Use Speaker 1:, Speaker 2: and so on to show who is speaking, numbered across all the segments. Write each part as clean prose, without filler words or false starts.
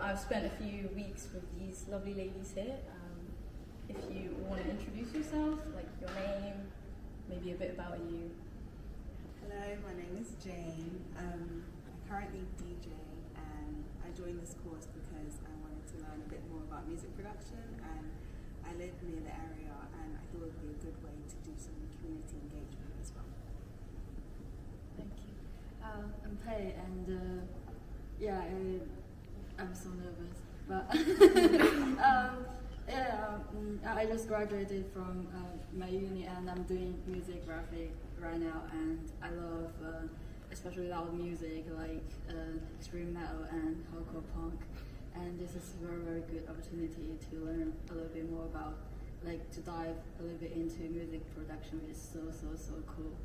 Speaker 1: I've spent a few weeks with these lovely ladies here. If you want to introduce yourself, like your name, maybe a bit about you.
Speaker 2: Hello, my name is Jane. I currently DJ, and I joined this course because I wanted to learn a bit more about music production, and I live near the area, and I thought it would be a good way to do some community engagement as well.
Speaker 3: Thank you. I'm Pei, and I'm so nervous, but I just graduated from my uni, and I'm doing music graphic right now, and I love especially loud music like extreme metal and hardcore punk, and this is a very, very good opportunity to learn a little bit more about, like, to dive a little bit into music production, which is so cool.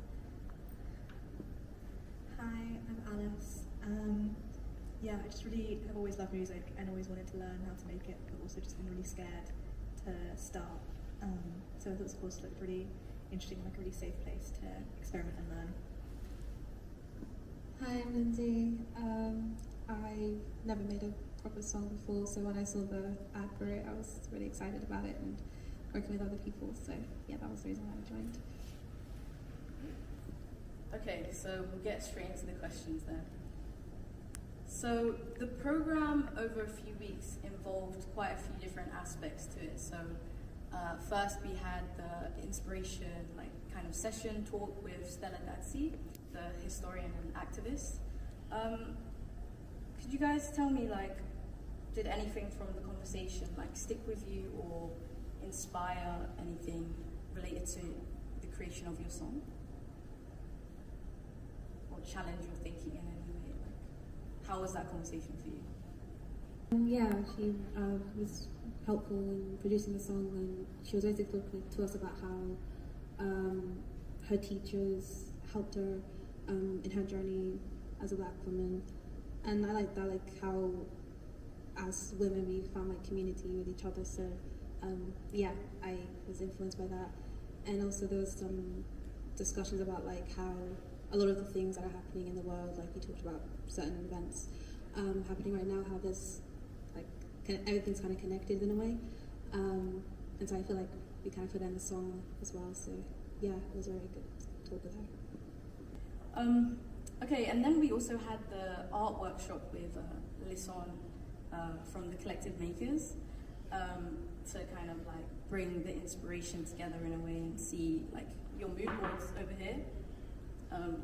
Speaker 4: Hi, I'm Alice. I just really have always loved music and always wanted to learn how to make it, but also just been really scared to start. So I thought this course looked really interesting, like a really safe place to experiment and learn.
Speaker 5: Hi, I'm Lindsay. I never made a proper song before, so when I saw the ad for it, I was really excited about it and working with other people. So yeah, that was the reason why I joined.
Speaker 1: Okay, so we'll get straight into the questions then. So the program over a few weeks involved quite a few different aspects to it. So first we had the inspiration, like, kind of session talk with Stella Dazzi, the historian and activist. Could you guys tell me, like, did anything from the conversation, like, stick with you or inspire anything related to the creation of your song? Or challenge your thinking in any way? Like, how was that conversation for you?
Speaker 5: She was helpful in producing the song, and she was basically talking to us about how her teachers helped her in her journey as a black woman. And I like that, like how as women we found like community with each other. So I was influenced by that. And also there was some discussions about like how a lot of the things that are happening in the world, like we talked about certain events happening right now, how there's like everything's kind of connected in a way. And so I feel like we kind of put in the song as well. So yeah, it was a very good talk with her.
Speaker 1: Okay, and then we also had the art workshop with Lison from the Collective Makers to kind of like bring the inspiration together in a way and see like your mood boards over here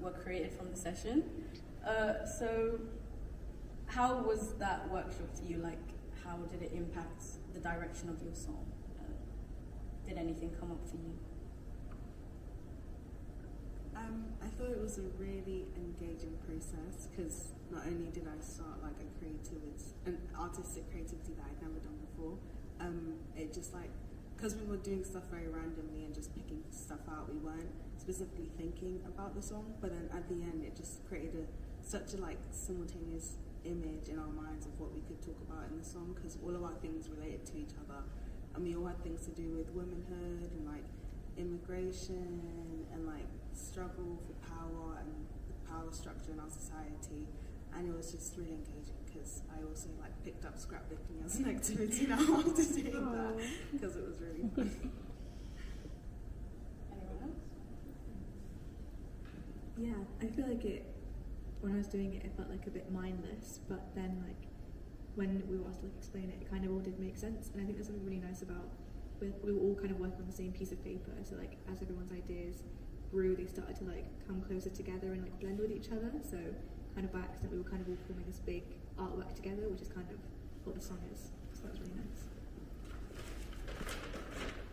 Speaker 1: were created from the session. So how was that workshop to you? Like, how did it impact the direction of your song? Did anything come up for you?
Speaker 2: I thought it was a really engaging process because not only did I start like an artistic creativity that I'd never done before, it just like, because we were doing stuff very randomly and just picking stuff out, we weren't specifically thinking about the song, but then at the end it just created such a like simultaneous image in our minds of what we could talk about in the song, because all of our things related to each other, and we all had things to do with womanhood and like immigration and like struggle for power and the power structure in our society, and it was just really engaging because I also like picked up scrapbooking as an activity now after doing that because it was really fun.
Speaker 1: Anyone else?
Speaker 4: Yeah, I feel like when I was doing it, it felt like a bit mindless, but then like when we were asked to like explain it, it kind of all did make sense. And I think there's something really nice about we were all kind of working on the same piece of paper, so like as everyone's ideas grew, they started to like come closer together and like blend with each other. So kind of by accident we were kind of all forming this big artwork together, which is kind of what the song is. So that was really nice.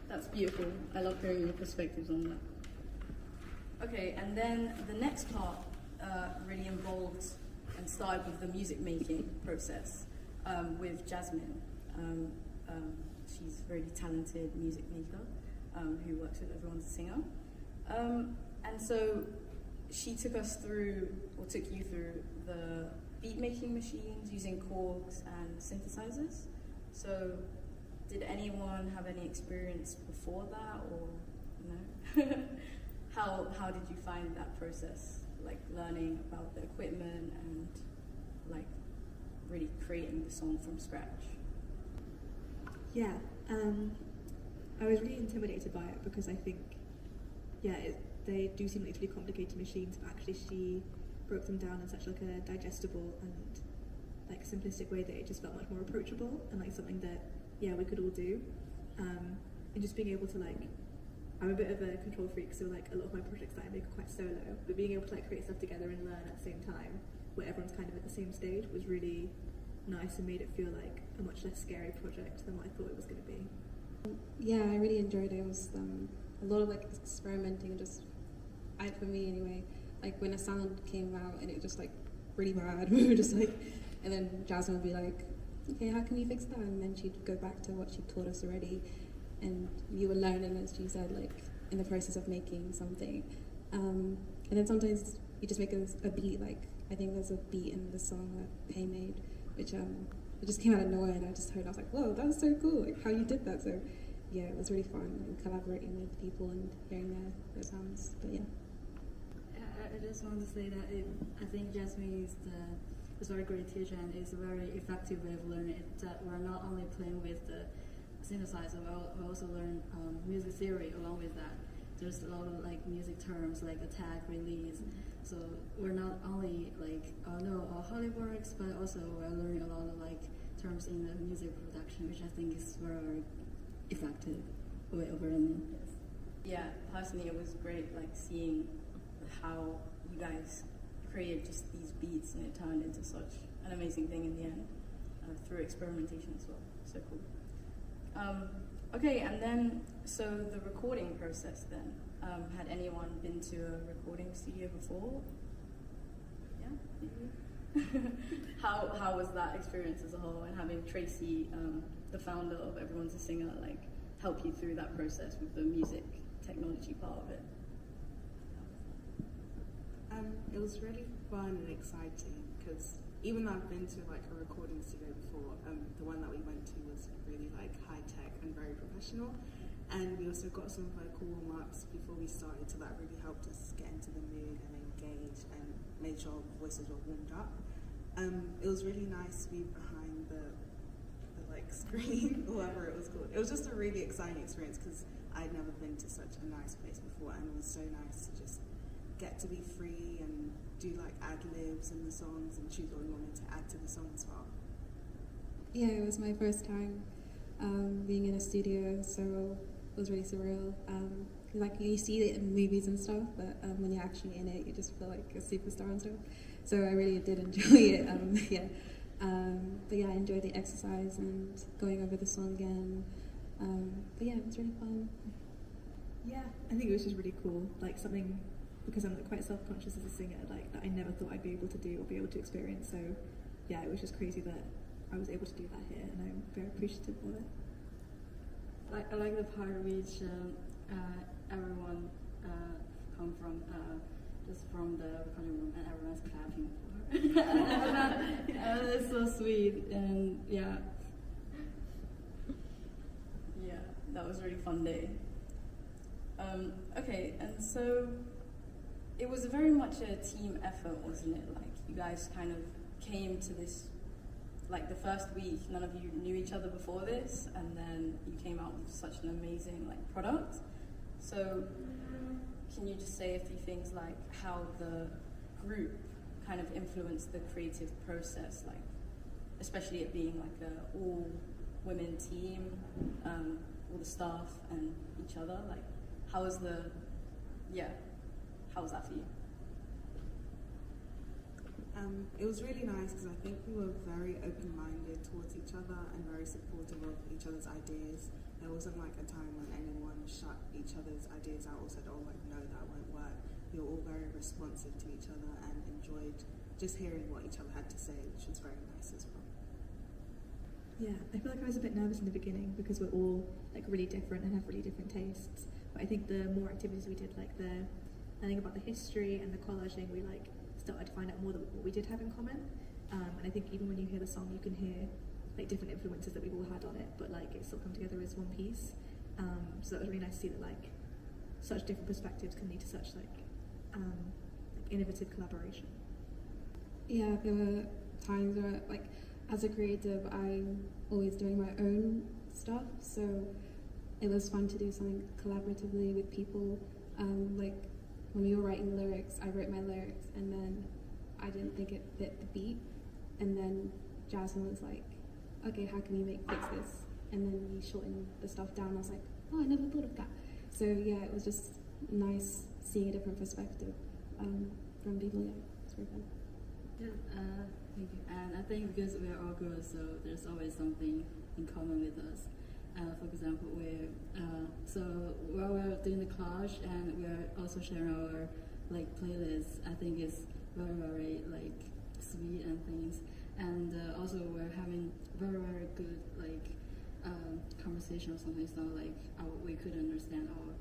Speaker 1: That's beautiful. I love hearing your perspectives on that. Okay, and then the next part really involved and started with the music making process with Jasmine. She's a really talented music maker who works with everyone as a singer. And so she took you through the beat making machines using chords and synthesizers. So did anyone have any experience before that, or no? How did you find that process, like learning about the equipment and like really creating the song from scratch?
Speaker 4: Yeah, I was really intimidated by it because I think, they do seem like really complicated machines, but actually she broke them down in such like a digestible and like simplistic way that it just felt much more approachable and like something that we could all do. And just being able to like, I'm a bit of a control freak, so like a lot of my projects that I make are quite solo, but being able to like create stuff together and learn at the same time, where everyone's kind of at the same stage, was really nice and made it feel like a much less scary project than what I thought it was going to be.
Speaker 5: Yeah, I really enjoyed it. It was a lot of like experimenting, just for me anyway. Like when a sound came out and it was just like really bad, we were just like, and then Jasmine would be like, okay, how can we fix that? And then she'd go back to what she taught us already, and you would learn, and as she said, like in the process of making something. And then sometimes you just make a beat. Like I think there's a beat in the song that Pay made, which it just came out of nowhere, and I just heard, I was like, whoa, that was so cool, like how you did that. So yeah, it was really fun, and collaborating with people and hearing their sounds. But yeah.
Speaker 3: I just want to say that I think Jasmine is a very great teacher, and it's a very effective way of learning it. That we're not only playing with the synthesizer, we also learn music theory along with that. There's a lot of like music terms like attack, release. So we're not only like, how it works, but also we're learning a lot of like terms in the music production, which I think is very effective way of learning.
Speaker 1: Yeah, personally it was great like seeing how you guys created just these beats and it turned into such an amazing thing in the end through experimentation as well. So cool. Okay, and then so the recording process then. Had anyone been to a recording studio before? Yeah? How was that experience as a whole, and having Tracy, the founder of Everyone's a Singer, like help you through that process with the music technology part of it?
Speaker 2: It was really fun and exciting because even though I've been to like a recording studio before, the one that we went to was really like high tech and very professional. And we also got some vocal warm-ups before we started, so that really helped us get into the mood and engage and made sure our voices were warmed up. It was really nice to be behind the like screen, whatever it was called. It was just a really exciting experience because I'd never been to such a nice place before, and it was so nice to just get to be free and do like ad-libs in the songs and choose what we wanted to add to the song as well.
Speaker 5: Yeah, it was my first time being in a studio, so it was really surreal. Like you see it in movies and stuff, but when you're actually in it, you just feel like a superstar and stuff. So I really did enjoy it. But yeah, I enjoyed the exercise and going over the song again. But yeah, it was really fun.
Speaker 4: Yeah, I think it was just really cool, like something, because I'm quite self-conscious as a singer, like that I never thought I'd be able to do or be able to experience. So yeah, it was just crazy that I was able to do that here, and I'm very appreciative of it.
Speaker 3: I like the part which everyone come from just from the recording room, and everyone's clapping for her. It's so sweet, and yeah.
Speaker 1: Yeah, that was a really fun day. Okay, and so it was very much a team effort, wasn't it? Like you guys kind of came to this, like the first week, none of you knew each other before this, and then you came out with such an amazing like product. So can you just say a few things like how the group kind of influenced the creative process, like especially it being like a all women team, all the staff and each other, like how was that for you?
Speaker 2: It was really nice because I think we were very open-minded towards each other and very supportive of each other's ideas. There wasn't like a time when anyone shut each other's ideas out or said, oh, like, no, that won't work. We were all very responsive to each other and enjoyed just hearing what each other had to say, which was very nice as well.
Speaker 4: Yeah, I feel like I was a bit nervous in the beginning because we're all like really different and have really different tastes. But I think the more activities we did, like the learning about the history and the collaging, we like started to find out more that what we did have in common. And I think even when you hear the song, you can hear like different influences that we've all had on it, but like it's still come together as one piece. So it was really nice to see that like such different perspectives can lead to such like innovative collaboration.
Speaker 5: Yeah, there were times where like as a creative, I'm always doing my own stuff, so it was fun to do something collaboratively with people. Like when we were writing lyrics, I wrote my lyrics, and then I didn't think it fit the beat, and then Jasmine was like, okay, how can we fix this? And then we shortened the stuff down. I was like, oh, I never thought of that. So yeah, it was just nice seeing a different perspective from people. Yeah, it's very fun.
Speaker 3: Yeah, thank you. And I think because we're all girls, so there's always something in common with us. For example, so while we're doing the collage and we're also sharing our like playlists, I think it's very like sweet and things. And also we're having very good like conversation or something. It's not like we could understand our.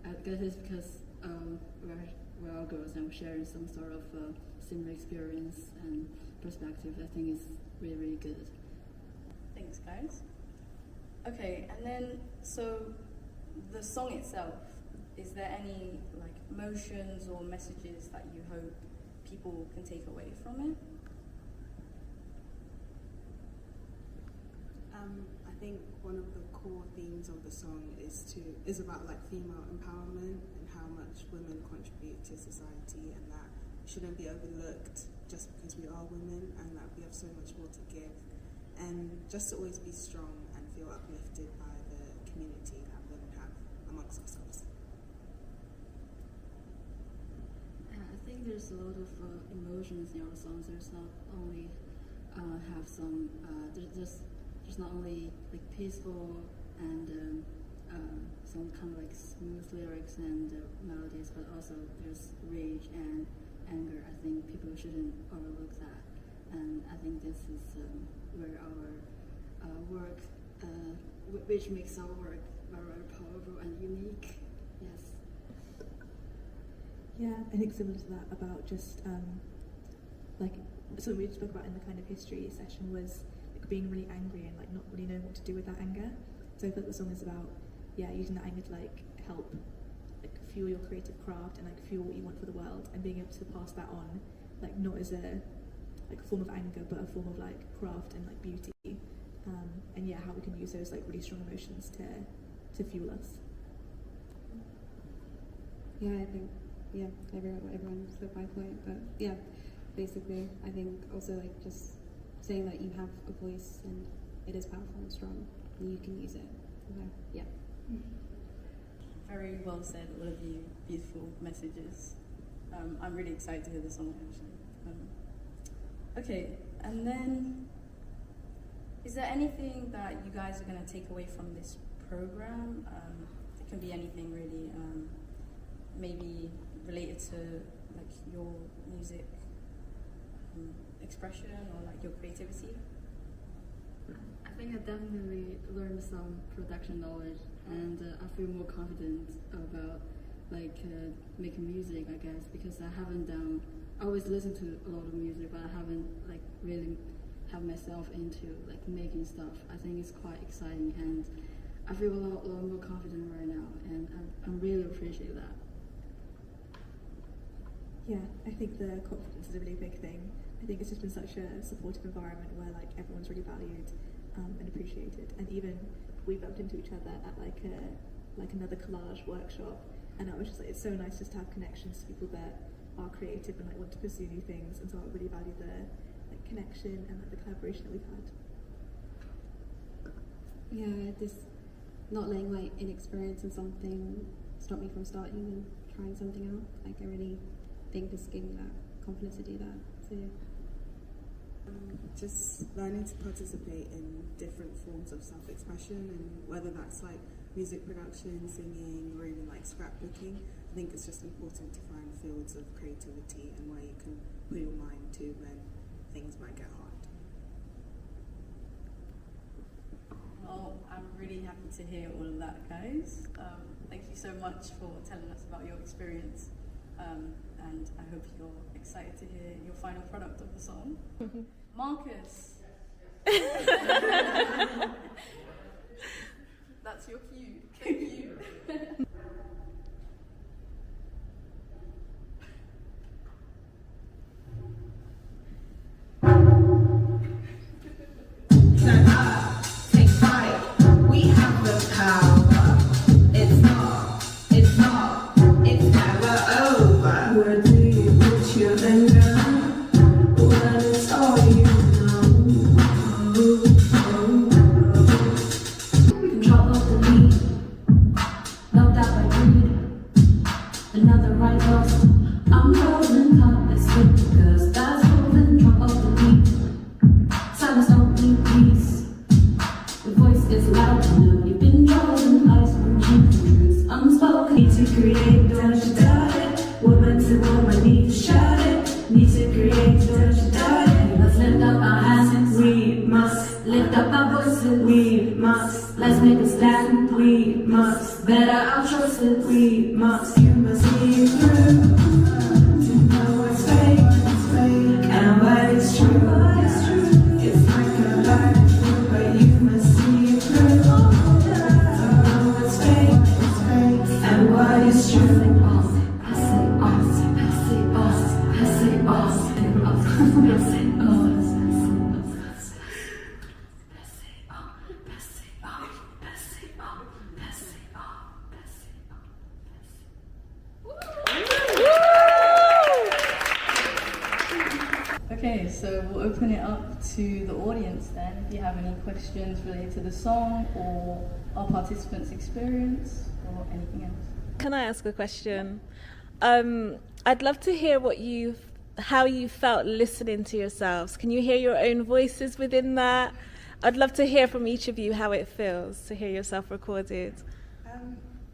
Speaker 3: I guess it's because we're all girls and we're sharing some sort of similar experience and perspective. I think it's really good.
Speaker 1: Thanks, guys. Okay, and then so the song itself, is there any like emotions or messages that you hope people can take away from it?
Speaker 2: I think one of the core themes of the song is about like female empowerment and how much women contribute to society, and that shouldn't be overlooked just because we are women, and that we have so much more to give, and just to always be strong and feel uplifted by the community that women have amongst ourselves.
Speaker 3: I think there's a lot of emotions in our songs. There's not only have some there's not only like peaceful and some kind of like smooth lyrics and melodies, but also there's rage and anger. I think people shouldn't overlook that, and I think this is where our work, which makes our work very powerful and unique. Yes.
Speaker 4: Yeah, I think similar to that about just like something we spoke about in the kind of history session was like being really angry and like not really knowing what to do with that anger. So I feel like the song is about using that anger to like help like fuel your creative craft and like fuel what you want for the world, and being able to pass that on like not as a like form of anger but a form of like craft and like beauty, and how we can use those like really strong emotions to fuel us.
Speaker 5: Yeah, I think everyone spoke my point, but yeah, basically I think also like just saying that you have a voice and it is powerful and strong and you can use it. Okay. Yeah.
Speaker 1: Very well said, all of you. Beautiful messages. I'm really excited to hear the song actually. Okay, and then is there anything that you guys are going to take away from this program? It can be anything really, maybe related to like your music expression or like your creativity.
Speaker 3: I think I definitely learned some production knowledge, and I feel more confident about like making music, I guess, because I haven't I always listen to a lot of music, but I haven't like really have myself into like making stuff. I think it's quite exciting, and I feel a lot more confident right now, and I really appreciate that.
Speaker 4: Yeah, I think the confidence is a really big thing. I think it's just been such a supportive environment where like everyone's really valued and appreciated, and even we bumped into each other at like another collage workshop, and I was just like, it's so nice just to have connections to people that are creative and like want to pursue new things, and so I really value the like connection and like the collaboration that we've had.
Speaker 5: Yeah, just not letting my inexperience in something stop me from starting and trying something out. Like I really think this gave me that confidence to do that. So yeah.
Speaker 2: Just learning to participate in different forms of self-expression, and whether that's like music production, singing, or even like scrapbooking. I think it's just important to find fields of creativity and where you can put your mind to when things might get hard.
Speaker 1: Well, I'm really happy to hear all of that, guys. Thank you so much for telling us about your experience, and I hope you're excited to hear your final product of the song. Marcus! That's your cue. Thank you.
Speaker 6: up, take fight. We have the power. It's never over. Where do you put your finger when it's all you know?
Speaker 5: Control of the lead, loved out by greed. Another right lost. I'm frozen, can't escape because that's holding. Control of the lead. Silence don't mean peace. The voice is loud enough. You've been chosen, ice from truth. Unspoken. Need to create, don't you doubt it. Woman to woman, need to shout it. Need to create, don't you doubt it. Let's lift up our hands. We must lift up our voices. We must. Let's make a stand. We must better our choices. We must.
Speaker 6: You must see it through to know what's fake and what is true. It's like a lie, but you must see it through to know what's fake and what is true.
Speaker 1: Okay, so we'll open it up to the audience then. If you have any questions related to the song or our participants' experience or anything else.
Speaker 7: Can I ask a question? I'd love to hear how you felt listening to yourselves. Can you hear your own voices within that? I'd love to hear from each of you how it feels to hear yourself recorded.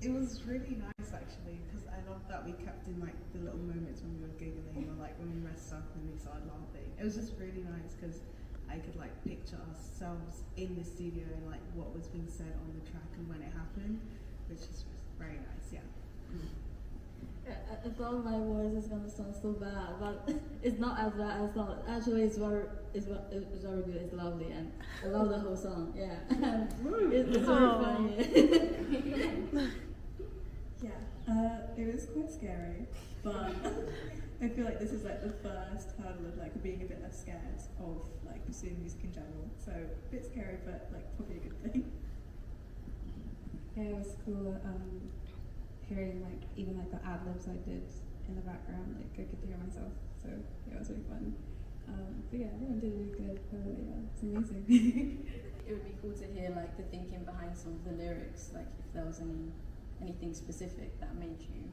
Speaker 2: It was really nice actually, because I love that we kept in like the little moments when we were giggling or like when we messed up and we started laughing. It was just really nice because I could like picture ourselves in the studio and like what was being said on the track and when it happened, which is very nice, yeah.
Speaker 3: I thought my voice is gonna sound so bad, but it's not as bad as thought. Actually, it's very good. It's lovely, and I love the whole song. Yeah, it's very funny.
Speaker 4: Yeah, it was quite scary, but I feel like this is like the first hurdle of like being a bit less scared of like pursuing music in general. So a bit scary, but like probably a good thing.
Speaker 5: Yeah, it was cool hearing like even like the ad libs I did in the background. Like I could hear myself, so yeah, it was really fun. But yeah, everyone did really good. Yeah, it's amazing.
Speaker 1: It would be cool to hear like the thinking behind some of the lyrics, like if there was anything specific that made you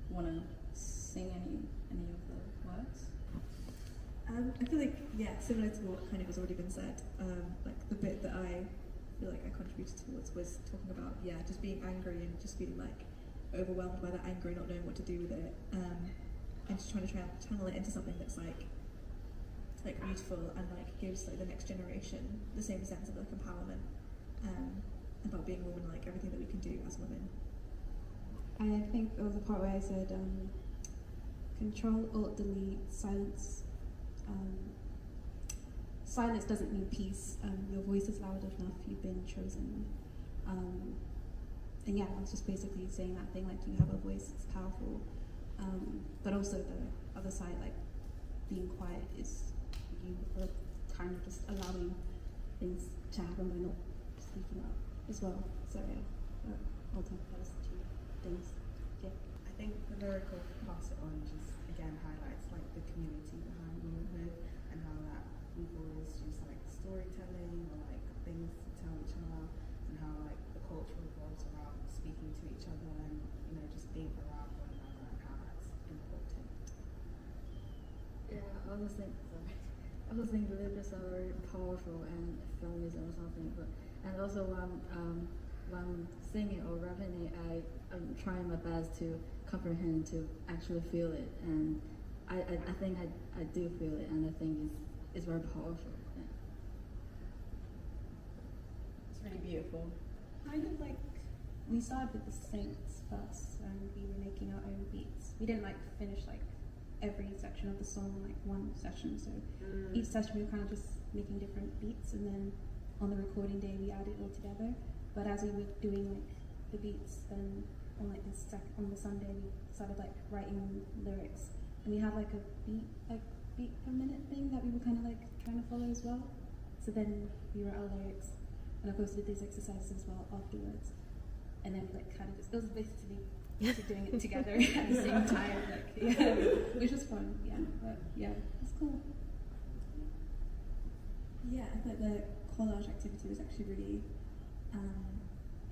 Speaker 1: want to sing any of the words.
Speaker 4: I feel like, yeah, similar to what kind of has already been said, like the bit that I feel like I contributed towards was talking about, yeah, just being angry and just feeling like overwhelmed by that anger and not knowing what to do with it, and just trying to channel it into something that's like beautiful and like gives like the next generation the same sense of like empowerment, about being a woman, like everything that we can do as women.
Speaker 5: I think there was a part where I said Control Alt Delete silence. Silence doesn't mean peace. Your voice is loud enough. You've been chosen. And yeah, I was just basically saying that thing, like you have a voice, it's powerful. But also the other side, like being quiet, is you are kind of just allowing things to happen by not speaking up as well. So yeah, I'll talk about those two things. Yeah.
Speaker 2: I think the lyrical Pass It On just again highlights like the community behind womanhood and how that we've always used like storytelling or like things to tell each other, and how like the culture revolves around speaking to each other and, you know, just being around one another and how that's important.
Speaker 3: Yeah, I was thinking the lyrics are very powerful and feminism or something, but and also when singing or rapping it, I'm trying my best to comprehend, to actually feel it, and I think I do feel it, and I think it's very powerful. Yeah.
Speaker 1: It's really beautiful.
Speaker 8: Kind of like, we started with the synths first, and we were making our own beats. We didn't like finish like every section of the song like one session, so each session we were kind of just making different beats, and then on the recording day we added it all together. But as we were doing like the beats, then on like on the Sunday we started like writing lyrics, and we had like a beat per minute thing that we were kind of like trying to follow as well. So then we wrote our lyrics, and of course we did these exercises as well afterwards, and then like kind of just, it was basically doing it together at the same time, like yeah, which was fun, yeah, but yeah, it's cool.
Speaker 4: Yeah, I thought the collage activity was actually really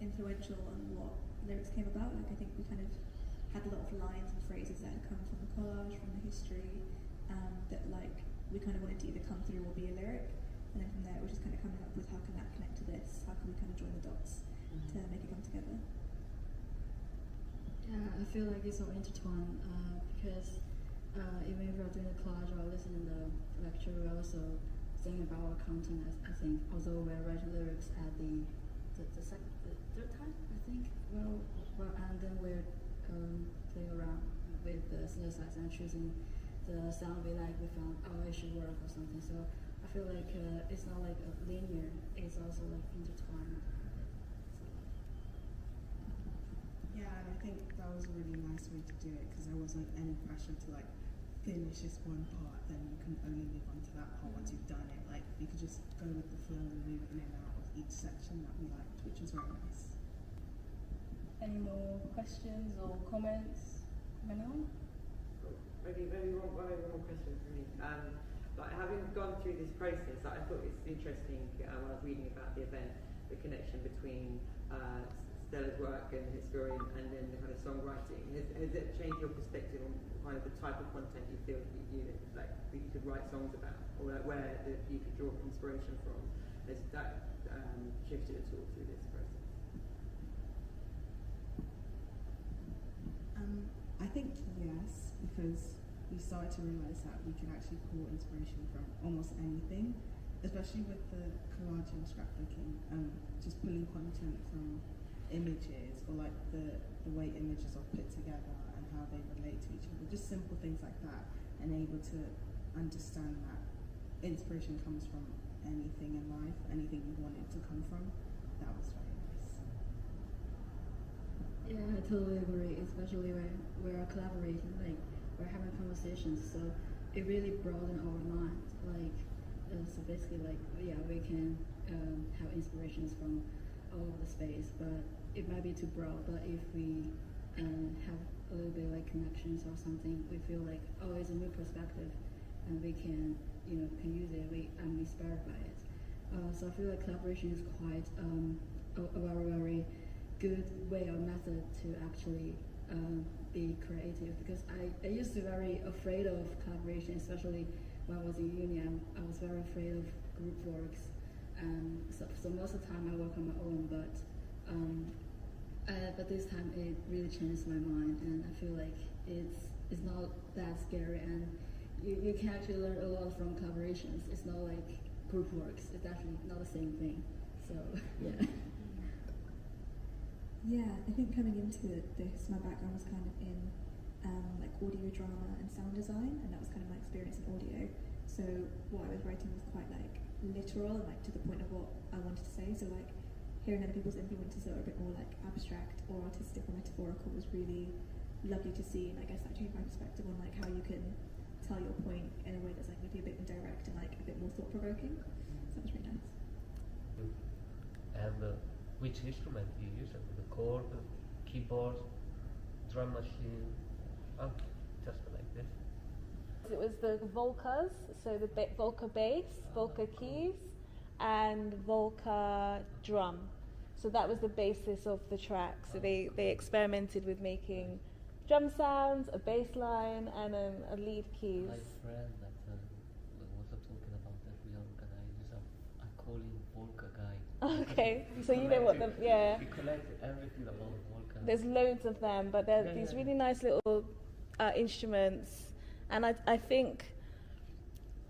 Speaker 4: influential on what lyrics came about. Like I think we kind of had a lot of lines and phrases that had come from the collage, from the history, that like we kind of wanted to either come through or be a lyric, and then from there we're just kind of coming up with how can that connect to this, how can we kind of join the dots to make it come together.
Speaker 3: Yeah, I feel like it's all intertwined because even if we're doing the collage or listening to the lecture, we're also thinking about our content. I think, although we're writing lyrics at the third time, I think. Well, and then we're playing around with the synthesizer and choosing the sound we like. We found, oh, it should work or something. So I feel like it's not like a linear. It's also like intertwined.
Speaker 2: Yeah, and I think that was a really nice way to do it because there wasn't any pressure to like finish this one part, then you can only move on to that part once you've done it. Like you could just go with the flow and move in and out of each section that we liked, which was very nice.
Speaker 1: Any more questions or comments from anyone?
Speaker 9: Maybe one more question for me. Like having gone through this process, I thought it's interesting when I was reading about the event, the connection between Stella's work and historian and then the kind of songwriting. Has it changed your perspective on kind of the type of content you feel that you could write songs about, or like where you could draw inspiration from? Has that shifted at all through this process?
Speaker 2: I think yes, because we started to realise that we can actually pull inspiration from almost anything, especially with the collage and scrapbooking, just pulling content from images or like the way images are put together and how they relate to each other, just simple things like that, and able to understand that inspiration comes from anything in life, anything you want it to come from. That was very nice.
Speaker 3: Yeah, I totally agree, especially when we're collaborating, like we're having conversations, so it really broadens our mind. Like, so basically, like, yeah, we can have inspirations from all over the space, but it might be too broad. But if we have a little bit like connections or something, we feel like, oh, it's a new perspective, and we can, can use it. I'm inspired by it. So I feel like collaboration is quite a very good way or method to actually be creative, because I used to be very afraid of collaboration, especially when I was in uni. I was very afraid of group works, so most of the time I work on my own, but this time it really changed my mind, and I feel like it's not that scary, and you can actually learn a lot from collaborations. It's not like group works, it's actually not the same thing, so yeah.
Speaker 4: Yeah, I think coming into this, my background was kind of in like audio drama and sound design, and that was kind of my experience in audio. So what I was writing was quite like literal and like to the point of what I wanted to say. So like hearing other people's influences that are a bit more like abstract or artistic or metaphorical was really lovely to see, and I guess that changed my perspective on like how you can tell your point in a way that's like maybe a bit indirect and like a bit more thought-provoking. So that was really nice.
Speaker 10: And which instrument you use? The chord, keyboard, drum machine, just like this.
Speaker 7: It was the Volcas, so the Volca bass, Volca keys, and Volca drum. So that was the basis of the track. So they experimented with making drum sounds, a bass line, and a lead keys.
Speaker 10: My friend that was talking about that we organize I call him Volca guy.
Speaker 7: Okay, so you know what yeah.
Speaker 10: We collect everything about Volca.
Speaker 7: There's loads of them, but they're these really nice little instruments. And I think,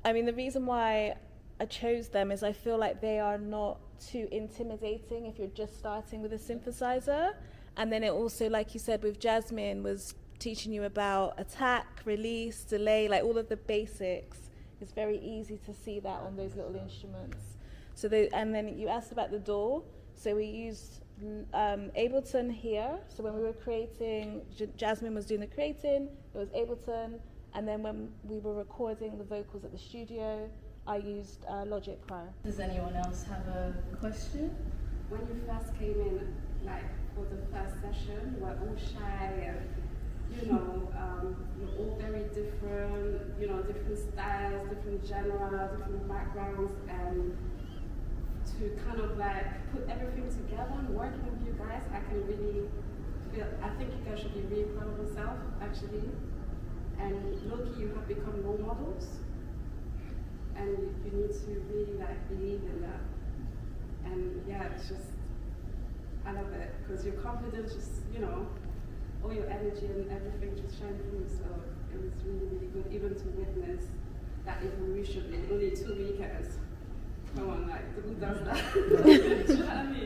Speaker 7: the reason why I chose them is I feel like they are not too intimidating if you're just starting with a synthesizer. And then it also, like you said, with Jasmine, was teaching you about attack, release, delay, like all of the basics. It's very easy to see that on those little instruments. So and then you asked about the DAW. So we used Ableton here. So when we were creating, Jasmine was doing the creating, it was Ableton. And then when we were recording the vocals at the studio, I used Logic Pro.
Speaker 1: Does anyone else have a question?
Speaker 11: When you first came in, like for the first session, you were all shy and you're all very different, different styles, different genre, different backgrounds, and to kind of like put everything together and working with you guys, I can really feel, I think you guys should be really proud of yourself, actually. And low-key, you have become role models. And you need to really like believe in that. And yeah, it's just, I love it, because your confidence just, all your energy and everything just shine through. So it was really, really good, even to witness that evolution in only 2 weekends. Come on, like, who does that? Do you know what I mean?